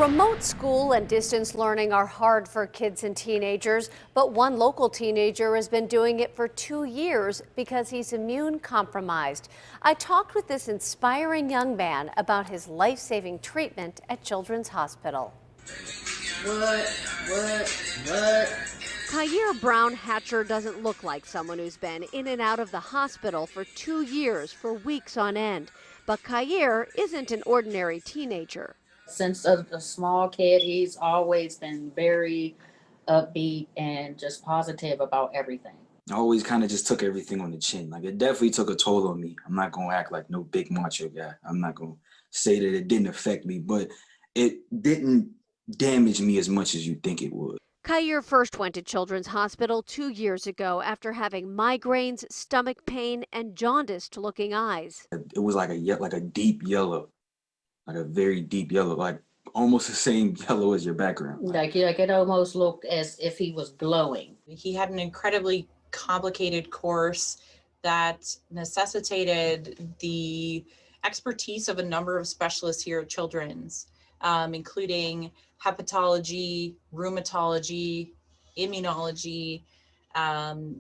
Remote school and distance learning are hard for kids and teenagers, but one local teenager has been doing it for 2 years because he's immune compromised. I talked with this inspiring young man about his life-saving treatment at Children's Hospital. What? Kyaire Brown-Hatcher doesn't look like someone who's been in and out of the hospital for 2 years for weeks on end. But Kyaire isn't an ordinary teenager. Since a small kid, he's always been very upbeat and just positive about everything. I always kind of just took everything on the chin. Like, it definitely took a toll on me. I'm not going to act like no big macho guy. I'm not going to say that it didn't affect me, but it didn't damage me as much as you think it would. Kyaire first went to Children's Hospital 2 years ago after having migraines, stomach pain, and jaundiced-looking eyes. It was like a deep yellow, like a very deep yellow, like almost the same yellow as your background. Like it almost looked as if he was glowing. He had an incredibly complicated course that necessitated the expertise of a number of specialists here at Children's, including hepatology, rheumatology, immunology,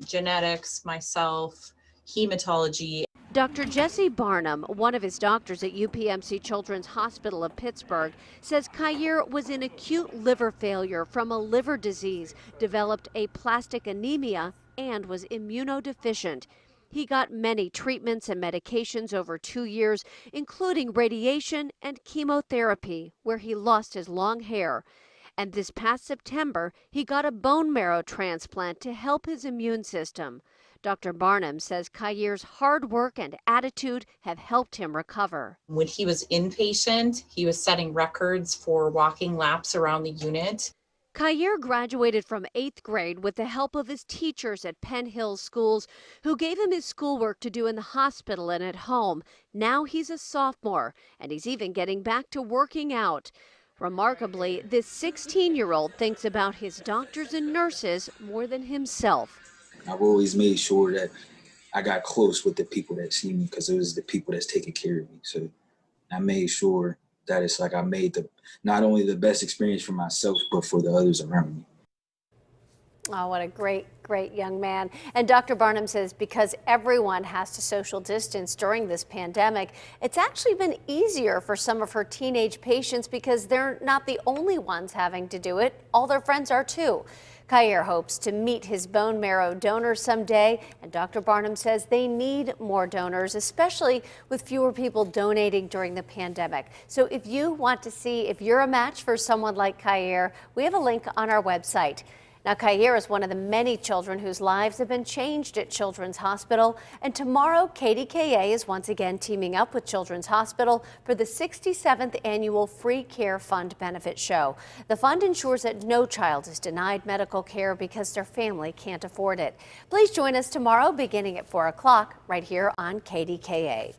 genetics, myself, hematology. Dr. Jesse Barnum, one of his doctors at UPMC Children's Hospital of Pittsburgh, says Kyaire was in acute liver failure from a liver disease, developed aplastic anemia, and was immunodeficient. He got many treatments and medications over 2 years, including radiation and chemotherapy, where he lost his long hair. And this past September, he got a bone marrow transplant to help his immune system. Dr. Barnum says Kyaire's hard work and attitude have helped him recover. When he was inpatient, he was setting records for walking laps around the unit. Kyaire graduated from 8th grade with the help of his teachers at Penn Hills schools, who gave him his schoolwork to do in the hospital and at home. Now he's a sophomore, and he's even getting back to working out. Remarkably, this 16-year-old thinks about his doctors and nurses more than himself. I've always made sure that I got close with the people that see me, because it was the people that's taking care of me. So I made sure that it's like I made not only the best experience for myself, but for the others around me. Oh, what a great young man. And Dr. Barnum says because everyone has to social distance during this pandemic, it's actually been easier for some of her teenage patients because they're not the only ones having to do it. All their friends are too. Kyaire hopes to meet his bone marrow donor someday, and Dr. Barnum says they need more donors, especially with fewer people donating during the pandemic. So if you want to see if you're a match for someone like Kyaire, we have a link on our website. Now, Kyaire is one of the many children whose lives have been changed at Children's Hospital. And tomorrow, KDKA is once again teaming up with Children's Hospital for the 67th annual Free Care Fund Benefit Show. The fund ensures that no child is denied medical care because their family can't afford it. Please join us tomorrow beginning at 4 o'clock right here on KDKA.